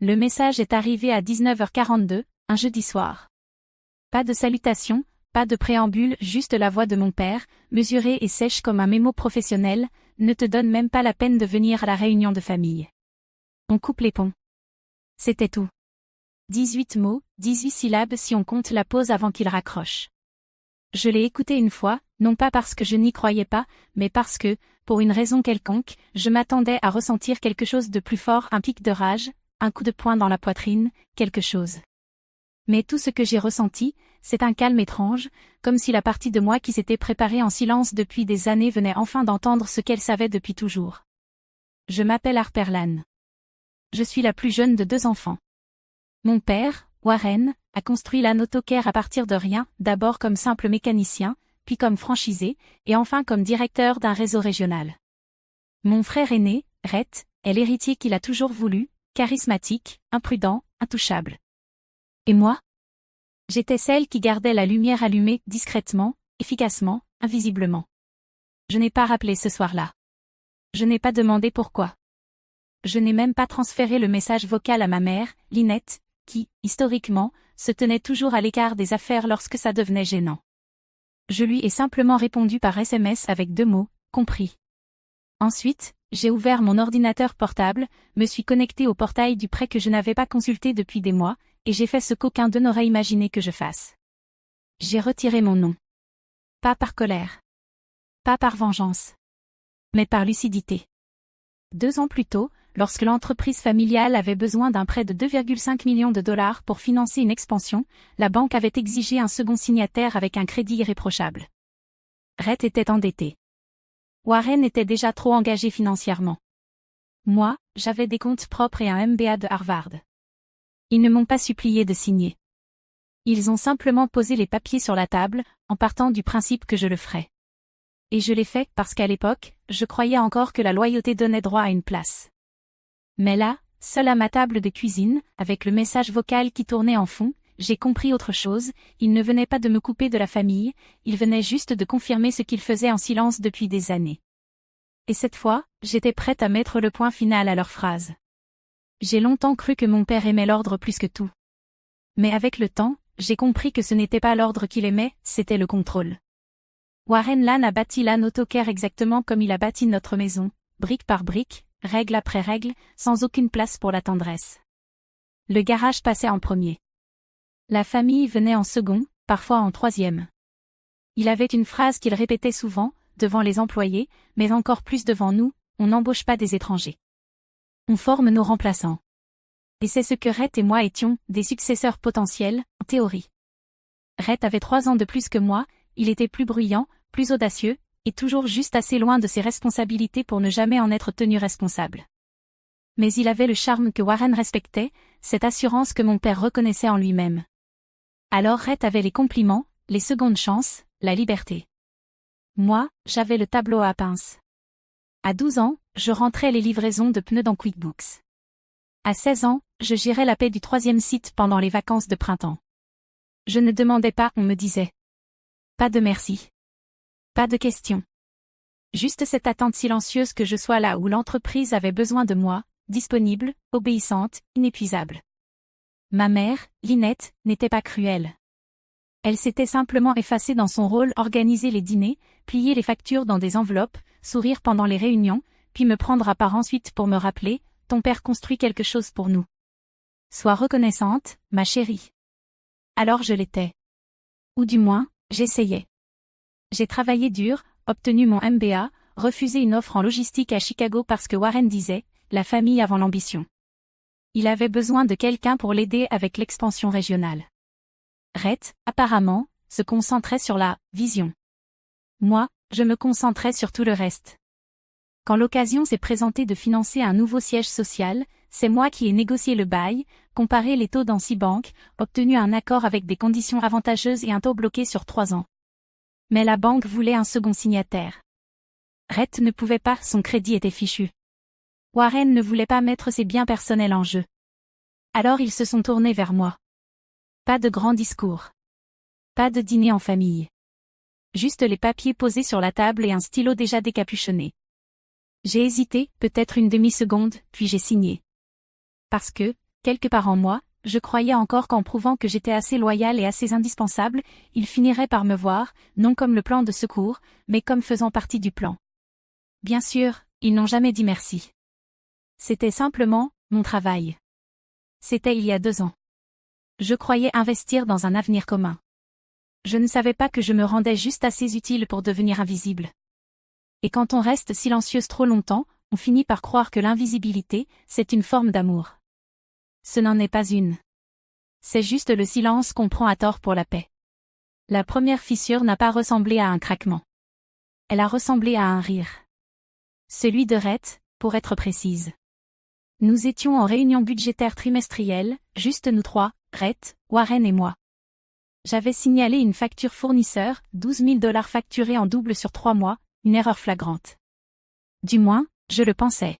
Le message est arrivé à 19h42, un jeudi soir. Pas de salutation, pas de préambule, juste la voix de mon père, mesurée et sèche comme un mémo professionnel, ne te donne même pas la peine de venir à la réunion de famille. On coupe les ponts. C'était tout. 18 mots, 18 syllabes si on compte la pause avant qu'il raccroche. Je l'ai écouté une fois, non pas parce que je n'y croyais pas, mais parce que, pour une raison quelconque, je m'attendais à ressentir quelque chose de plus fort, un pic de rage, un coup de poing dans la poitrine, quelque chose. Mais tout ce que j'ai ressenti, c'est un calme étrange, comme si la partie de moi qui s'était préparée en silence depuis des années venait enfin d'entendre ce qu'elle savait depuis toujours. Je m'appelle Harper Lane. Je suis la plus jeune de 2 enfants. Mon père, Warren, a construit Lane Autocare à partir de rien, d'abord comme simple mécanicien, puis comme franchisé, et enfin comme directeur d'un réseau régional. Mon frère aîné, Rhett, est l'héritier qu'il a toujours voulu, charismatique, imprudent, intouchable. Et moi? J'étais celle qui gardait la lumière allumée, discrètement, efficacement, invisiblement. Je n'ai pas rappelé ce soir-là. Je n'ai pas demandé pourquoi. Je n'ai même pas transféré le message vocal à ma mère, Lynette, qui, historiquement, se tenait toujours à l'écart des affaires lorsque ça devenait gênant. Je lui ai simplement répondu par SMS avec 2 mots, compris. Ensuite, j'ai ouvert mon ordinateur portable, me suis connecté au portail du prêt que je n'avais pas consulté depuis des mois, et j'ai fait ce qu'aucun d'eux n'aurait imaginé que je fasse. J'ai retiré mon nom. Pas par colère. Pas par vengeance. Mais par lucidité. 2 ans plus tôt, lorsque l'entreprise familiale avait besoin d'un prêt de 2,5 millions de dollars pour financer une expansion, la banque avait exigé un second signataire avec un crédit irréprochable. Rhett était endetté. Warren était déjà trop engagé financièrement. Moi, j'avais des comptes propres et un MBA de Harvard. Ils ne m'ont pas supplié de signer. Ils ont simplement posé les papiers sur la table, en partant du principe que je le ferais. Et je l'ai fait parce qu'à l'époque, je croyais encore que la loyauté donnait droit à une place. Mais là, seul à ma table de cuisine, avec le message vocal qui tournait en fond, j'ai compris autre chose, il ne venait pas de me couper de la famille, il venait juste de confirmer ce qu'il faisait en silence depuis des années. Et cette fois, j'étais prête à mettre le point final à leur phrase. J'ai longtemps cru que mon père aimait l'ordre plus que tout. Mais avec le temps, j'ai compris que ce n'était pas l'ordre qu'il aimait, c'était le contrôle. Warren Lane a bâti Lane Autocare exactement comme il a bâti notre maison, brique par brique, règle après règle, sans aucune place pour la tendresse. Le garage passait en premier. La famille venait en second, parfois en troisième. Il avait une phrase qu'il répétait souvent, devant les employés, mais encore plus devant nous, on n'embauche pas des étrangers. On forme nos remplaçants. Et c'est ce que Rhett et moi étions, des successeurs potentiels, en théorie. Rhett avait 3 ans de plus que moi, il était plus bruyant, plus audacieux, et toujours juste assez loin de ses responsabilités pour ne jamais en être tenu responsable. Mais il avait le charme que Warren respectait, cette assurance que mon père reconnaissait en lui-même. Alors Rhett avait les compliments, les secondes chances, la liberté. Moi, j'avais le tableau à pince. À 12 ans, je rentrais les livraisons de pneus dans QuickBooks. À 16 ans, je gérais la paie du 3e site pendant les vacances de printemps. Je ne demandais pas, on me disait. Pas de merci. Pas de questions. Juste cette attente silencieuse que je sois là où l'entreprise avait besoin de moi, disponible, obéissante, inépuisable. Ma mère, Lynette, n'était pas cruelle. Elle s'était simplement effacée dans son rôle, organiser les dîners, plier les factures dans des enveloppes, sourire pendant les réunions, puis me prendre à part ensuite pour me rappeler, ton père construit quelque chose pour nous. Sois reconnaissante, ma chérie. Alors je l'étais. Ou du moins, j'essayais. J'ai travaillé dur, obtenu mon MBA, refusé une offre en logistique à Chicago parce que Warren disait, la famille avant l'ambition. Il avait besoin de quelqu'un pour l'aider avec l'expansion régionale. Rhett, apparemment, se concentrait sur la vision. Moi, je me concentrais sur tout le reste. Quand l'occasion s'est présentée de financer un nouveau siège social, c'est moi qui ai négocié le bail, comparé les taux dans 6 banques, obtenu un accord avec des conditions avantageuses et un taux bloqué sur 3 ans. Mais la banque voulait un second signataire. Rhett ne pouvait pas, son crédit était fichu. Warren ne voulait pas mettre ses biens personnels en jeu. Alors ils se sont tournés vers moi. Pas de grands discours. Pas de dîner en famille. Juste les papiers posés sur la table et un stylo déjà décapuchonné. J'ai hésité, peut-être une demi-seconde, puis j'ai signé. Parce que, quelque part en moi, je croyais encore qu'en prouvant que j'étais assez loyal et assez indispensable, ils finiraient par me voir, non comme le plan de secours, mais comme faisant partie du plan. Bien sûr, ils n'ont jamais dit merci. C'était simplement mon travail. C'était il y a 2 ans. Je croyais investir dans un avenir commun. Je ne savais pas que je me rendais juste assez utile pour devenir invisible. Et quand on reste silencieuse trop longtemps, on finit par croire que l'invisibilité, c'est une forme d'amour. Ce n'en est pas une. C'est juste le silence qu'on prend à tort pour la paix. La première fissure n'a pas ressemblé à un craquement. Elle a ressemblé à un rire. Celui de Rhett, pour être précise. Nous étions en réunion budgétaire trimestrielle, juste nous 3, Rhett, Warren et moi. J'avais signalé une facture fournisseur, $12 000 facturée en double sur 3 mois, une erreur flagrante. Du moins, je le pensais.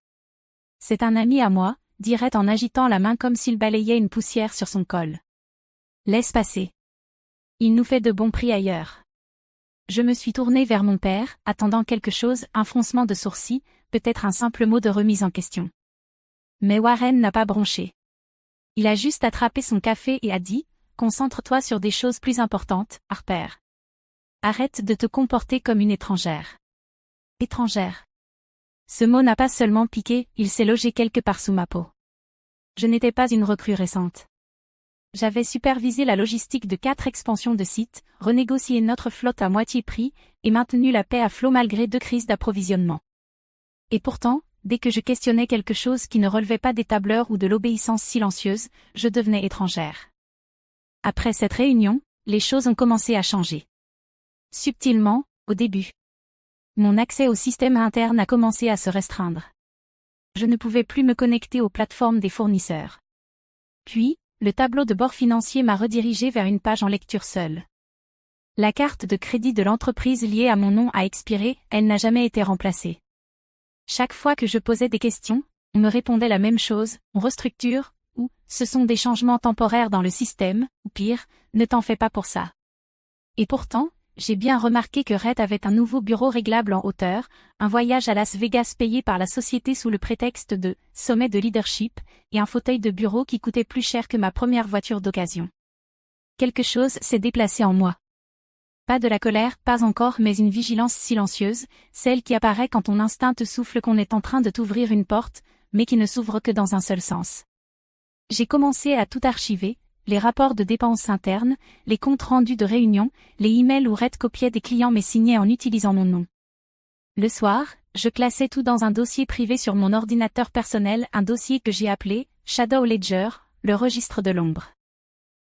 C'est un ami à moi, dit Rhett en agitant la main comme s'il balayait une poussière sur son col. Laisse passer. Il nous fait de bons prix ailleurs. Je me suis tournée vers mon père, attendant quelque chose, un froncement de sourcils, peut-être un simple mot de remise en question. Mais Warren n'a pas bronché. Il a juste attrapé son café et a dit, concentre-toi sur des choses plus importantes, Harper. Arrête de te comporter comme une étrangère. Étrangère. Ce mot n'a pas seulement piqué, il s'est logé quelque part sous ma peau. Je n'étais pas une recrue récente. J'avais supervisé la logistique de 4 expansions de sites, renégocié notre flotte à moitié prix, et maintenu la paix à flot malgré 2 crises d'approvisionnement. Et pourtant, dès que je questionnais quelque chose qui ne relevait pas des tableurs ou de l'obéissance silencieuse, je devenais étrangère. Après cette réunion, les choses ont commencé à changer. Subtilement, au début. Mon accès au système interne a commencé à se restreindre. Je ne pouvais plus me connecter aux plateformes des fournisseurs. Puis, le tableau de bord financier m'a redirigé vers une page en lecture seule. La carte de crédit de l'entreprise liée à mon nom a expiré, elle n'a jamais été remplacée. Chaque fois que je posais des questions, on me répondait la même chose, on restructure, ou ce sont des changements temporaires dans le système, ou pire, ne t'en fais pas pour ça. Et pourtant, j'ai bien remarqué que Rhett avait un nouveau bureau réglable en hauteur, un voyage à Las Vegas payé par la société sous le prétexte de « sommet de leadership » et un fauteuil de bureau qui coûtait plus cher que ma première voiture d'occasion. Quelque chose s'est déplacé en moi. Pas de la colère, pas encore, mais une vigilance silencieuse, celle qui apparaît quand ton instinct te souffle qu'on est en train de t'ouvrir une porte, mais qui ne s'ouvre que dans un seul sens. J'ai commencé à tout archiver, les rapports de dépenses internes, les comptes rendus de réunions, les emails où Rhett copiait des clients mais signait en utilisant mon nom. Le soir, je classais tout dans un dossier privé sur mon ordinateur personnel, un dossier que j'ai appelé Shadow Ledger, le registre de l'ombre.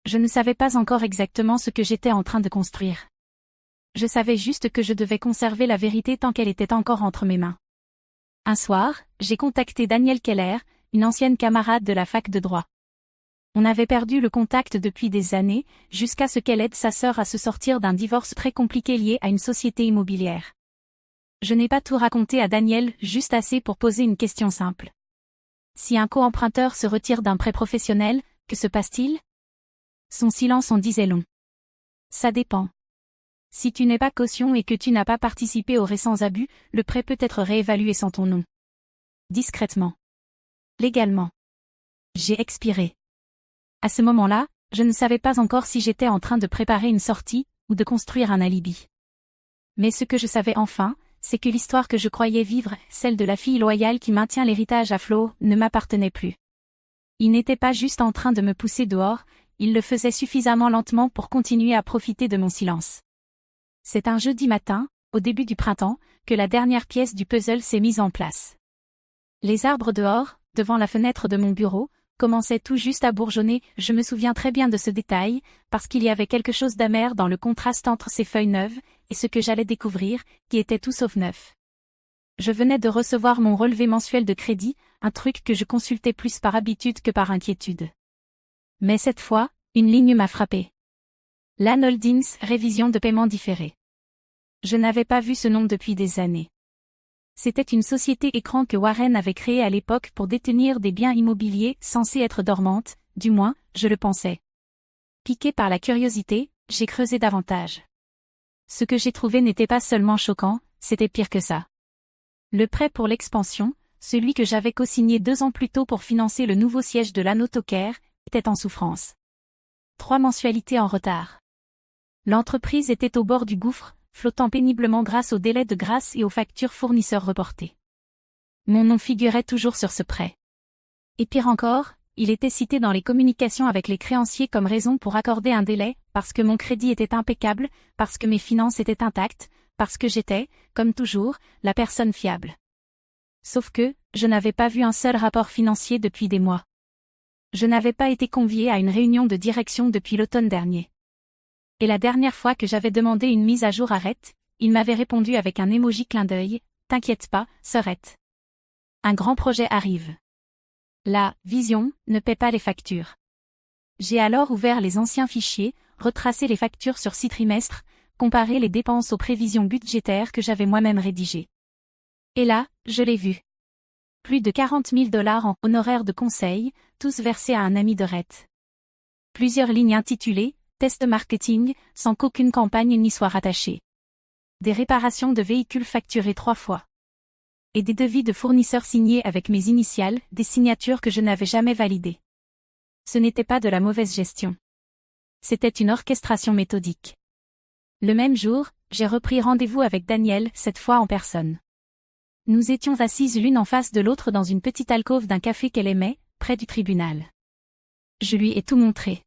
Je ne savais pas encore exactement ce que j'étais en train de construire. Je savais juste que je devais conserver la vérité tant qu'elle était encore entre mes mains. Un soir, j'ai contacté Danielle Keller, une ancienne camarade de la fac de droit. On avait perdu le contact depuis des années, jusqu'à ce qu'elle aide sa sœur à se sortir d'un divorce très compliqué lié à une société immobilière. Je n'ai pas tout raconté à Danielle, juste assez pour poser une question simple. Si un co-emprunteur se retire d'un prêt professionnel, que se passe-t-il? Son silence en disait long. Ça dépend. Si tu n'es pas caution et que tu n'as pas participé aux récents abus, le prêt peut être réévalué sans ton nom. Discrètement. Légalement. J'ai expiré. À ce moment-là, je ne savais pas encore si j'étais en train de préparer une sortie, ou de construire un alibi. Mais ce que je savais enfin, c'est que l'histoire que je croyais vivre, celle de la fille loyale qui maintient l'héritage à flot, ne m'appartenait plus. Il n'était pas juste en train de me pousser dehors, il le faisait suffisamment lentement pour continuer à profiter de mon silence. C'est un jeudi matin, au début du printemps, que la dernière pièce du puzzle s'est mise en place. Les arbres dehors, devant la fenêtre de mon bureau, commençaient tout juste à bourgeonner, je me souviens très bien de ce détail, parce qu'il y avait quelque chose d'amer dans le contraste entre ces feuilles neuves, et ce que j'allais découvrir, qui était tout sauf neuf. Je venais de recevoir mon relevé mensuel de crédit, un truc que je consultais plus par habitude que par inquiétude. Mais cette fois, une ligne m'a frappé. Lan Holdings, révision de paiement différé. Je n'avais pas vu ce nom depuis des années. C'était une société écran que Warren avait créée à l'époque pour détenir des biens immobiliers censés être dormantes, du moins, je le pensais. Piqué par la curiosité, j'ai creusé davantage. Ce que j'ai trouvé n'était pas seulement choquant, c'était pire que ça. Le prêt pour l'expansion, celui que j'avais co-signé 2 ans plus tôt pour financer le nouveau siège de l'Anotocare, était en souffrance. 3 mensualités en retard. L'entreprise était au bord du gouffre, flottant péniblement grâce aux délais de grâce et aux factures fournisseurs reportées. Mon nom figurait toujours sur ce prêt. Et pire encore, il était cité dans les communications avec les créanciers comme raison pour accorder un délai, parce que mon crédit était impeccable, parce que mes finances étaient intactes, parce que j'étais, comme toujours, la personne fiable. Sauf que, je n'avais pas vu un seul rapport financier depuis des mois. Je n'avais pas été conviée à une réunion de direction depuis l'automne dernier. Et la dernière fois que j'avais demandé une mise à jour à Rhett, il m'avait répondu avec un emoji clin d'œil, « T'inquiète pas, Sœurette. Un grand projet arrive. » La « vision » ne paie pas les factures. J'ai alors ouvert les anciens fichiers, retracé les factures sur 6 trimestres, comparé les dépenses aux prévisions budgétaires que j'avais moi-même rédigées. Et là, je l'ai vu. Plus de 40 000 $ en honoraires de conseil, tous versés à un ami de Rhett. Plusieurs lignes intitulées « Test marketing » sans qu'aucune campagne n'y soit rattachée. Des réparations de véhicules facturées 3 fois. Et des devis de fournisseurs signés avec mes initiales, des signatures que je n'avais jamais validées. Ce n'était pas de la mauvaise gestion. C'était une orchestration méthodique. Le même jour, j'ai repris rendez-vous avec Danielle, cette fois en personne. Nous étions assises l'une en face de l'autre dans une petite alcôve d'un café qu'elle aimait, près du tribunal. Je lui ai tout montré.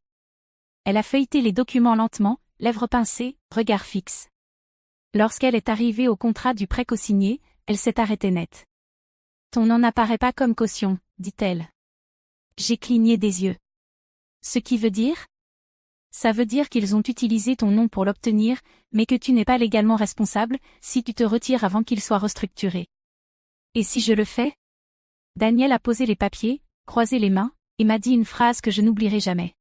Elle a feuilleté les documents lentement, lèvres pincées, regard fixe. Lorsqu'elle est arrivée au contrat du prêt co-signé, elle s'est arrêtée net. « Ton nom n'apparaît pas comme caution, dit-elle. » J'ai cligné des yeux. Ce qui veut dire ? Ça veut dire qu'ils ont utilisé ton nom pour l'obtenir, mais que tu n'es pas légalement responsable si tu te retires avant qu'il soit restructuré. Et si je le fais ? Daniel a posé les papiers, croisé les mains, et m'a dit une phrase que je n'oublierai jamais.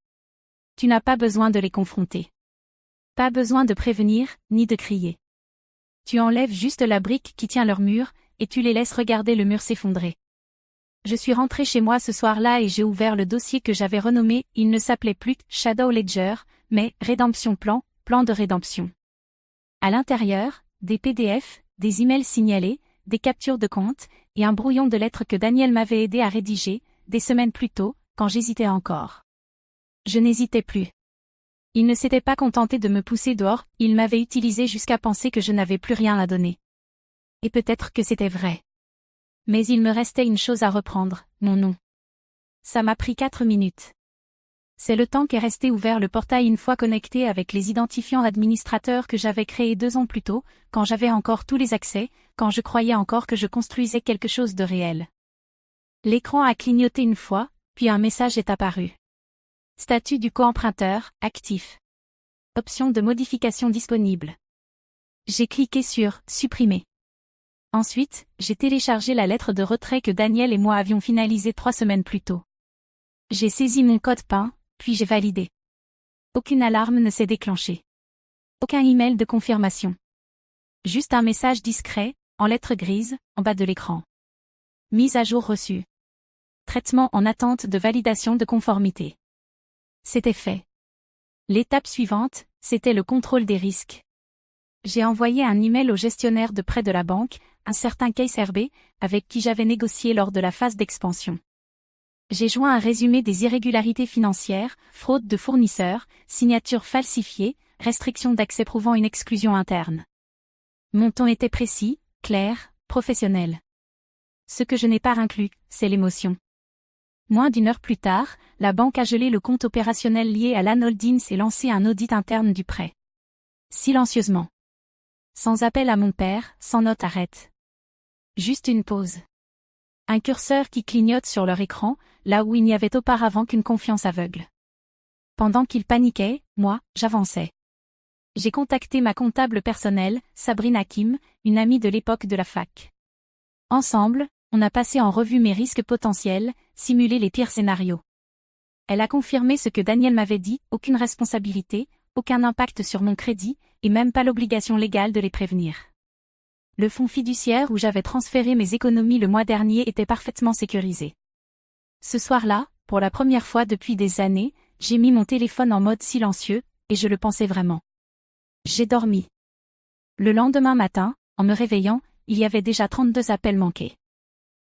Tu n'as pas besoin de les confronter. Pas besoin de prévenir, ni de crier. Tu enlèves juste la brique qui tient leur mur, et tu les laisses regarder le mur s'effondrer. Je suis rentrée chez moi ce soir-là et j'ai ouvert le dossier que j'avais renommé, il ne s'appelait plus Shadow Ledger, mais Rédemption Plan, plan de rédemption. À l'intérieur, des PDF, des emails signalés, des captures de compte, et un brouillon de lettres que Daniel m'avait aidé à rédiger, des semaines plus tôt, quand j'hésitais encore. Je n'hésitais plus. Il ne s'était pas contenté de me pousser dehors, il m'avait utilisé jusqu'à penser que je n'avais plus rien à donner. Et peut-être que c'était vrai. Mais il me restait une chose à reprendre, mon nom. Ça m'a pris 4 minutes. C'est le temps qu'est resté ouvert le portail une fois connecté avec les identifiants administrateurs que j'avais créés 2 ans plus tôt, quand j'avais encore tous les accès, quand je croyais encore que je construisais quelque chose de réel. L'écran a clignoté une fois, puis un message est apparu. Statut du co-emprunteur, actif. Option de modification disponible. J'ai cliqué sur « Supprimer ». Ensuite, j'ai téléchargé la lettre de retrait que Daniel et moi avions finalisée 3 semaines plus tôt. J'ai saisi mon code PIN, puis j'ai validé. Aucune alarme ne s'est déclenchée. Aucun email de confirmation. Juste un message discret, en lettres grises, en bas de l'écran. Mise à jour reçue. Traitement en attente de validation de conformité. C'était fait. L'étape suivante, c'était le contrôle des risques. J'ai envoyé un email au gestionnaire de prêt de la banque, un certain Case RB, avec qui j'avais négocié lors de la phase d'expansion. J'ai joint un résumé des irrégularités financières, fraude de fournisseurs, signatures falsifiées, restrictions d'accès prouvant une exclusion interne. Mon ton était précis, clair, professionnel. Ce que je n'ai pas inclus, c'est l'émotion. Moins d'1 heure plus tard, la banque a gelé le compte opérationnel lié à LAN Holdings et lancé un audit interne du prêt. Silencieusement. Sans appel à mon père, sans note arrête. Juste une pause. Un curseur qui clignote sur leur écran, là où il n'y avait auparavant qu'une confiance aveugle. Pendant qu'ils paniquaient, moi, j'avançais. J'ai contacté ma comptable personnelle, Sabrina Kim, une amie de l'époque de la fac. Ensemble, on a passé en revue mes risques potentiels, simulé les pires scénarios. Elle a confirmé ce que Daniel m'avait dit, aucune responsabilité, aucun impact sur mon crédit, et même pas l'obligation légale de les prévenir. Le fonds fiduciaire où j'avais transféré mes économies le mois dernier était parfaitement sécurisé. Ce soir-là, pour la première fois depuis des années, j'ai mis mon téléphone en mode silencieux, et je le pensais vraiment. J'ai dormi. Le lendemain matin, en me réveillant, il y avait déjà 32 appels manqués.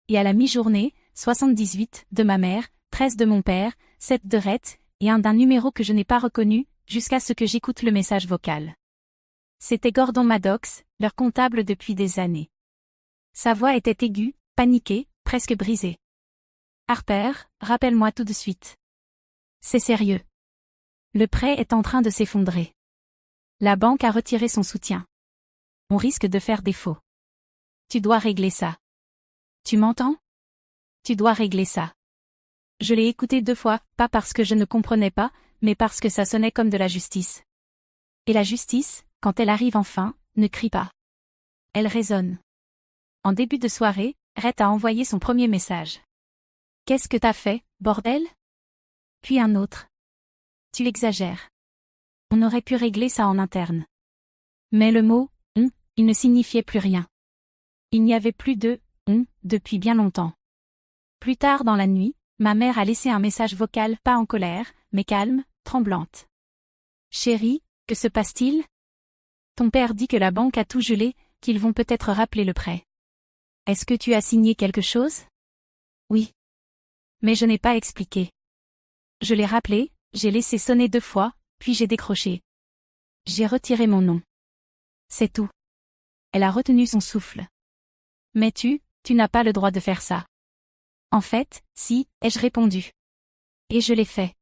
et à la mi-journée, 78 de ma mère, 13 de mon père, 7 de Rhett, et un d'un numéro que je n'ai pas reconnu, jusqu'à ce que j'écoute le message vocal. C'était Gordon Maddox, leur comptable depuis des années. Sa voix était aiguë, paniquée, presque brisée. Harper, rappelle-moi tout de suite. C'est sérieux. Le prêt est en train de s'effondrer. La banque a retiré son soutien. On risque de faire défaut. Tu dois régler ça. Tu m'entends? Tu dois régler ça. Je l'ai écouté 2 fois, pas parce que je ne comprenais pas, mais parce que ça sonnait comme de la justice. Et la justice, quand elle arrive enfin, ne crie pas. Elle résonne. En début de soirée, Rhett a envoyé son premier message. Qu'est-ce que t'as fait, bordel? Puis un autre. Tu exagères. On aurait pu régler ça en interne. Mais le mot « on », il ne signifiait plus rien. Il n'y avait plus de « on » depuis bien longtemps. Plus tard dans la nuit, ma mère a laissé un message vocal pas en colère, mais calme, tremblante. Chérie, que se passe-t-il? Ton père dit que la banque a tout gelé, qu'ils vont peut-être rappeler le prêt. Est-ce que tu as signé quelque chose? Oui. Mais je n'ai pas expliqué. Je l'ai rappelé, j'ai laissé sonner 2 fois, puis j'ai décroché. J'ai retiré mon nom. C'est tout. Elle a retenu son souffle. Mais tu n'as pas le droit de faire ça. En fait, si, ai-je répondu. Et je l'ai fait.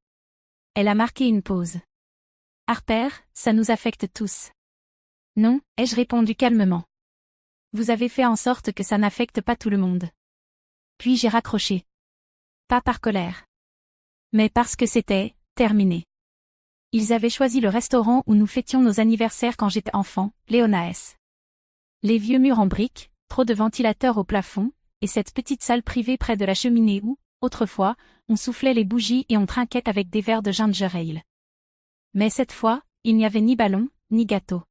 Elle a marqué une pause. Harper, ça nous affecte tous. Non, ai-je répondu calmement. Vous avez fait en sorte que ça n'affecte pas tout le monde. Puis j'ai raccroché. Pas par colère. Mais parce que c'était terminé. Ils avaient choisi le restaurant où nous fêtions nos anniversaires quand j'étais enfant, Léonaes. Les vieux murs en briques, trop de ventilateurs au plafond, et cette petite salle privée près de la cheminée où, autrefois, on soufflait les bougies et on trinquait avec des verres de ginger ale. Mais cette fois, il n'y avait ni ballon, ni gâteau.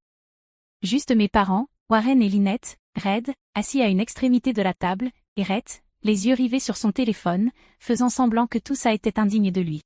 Juste mes parents, Warren et Lynette, Red, assis à une extrémité de la table, et Rhett, les yeux rivés sur son téléphone, faisant semblant que tout ça était indigne de lui.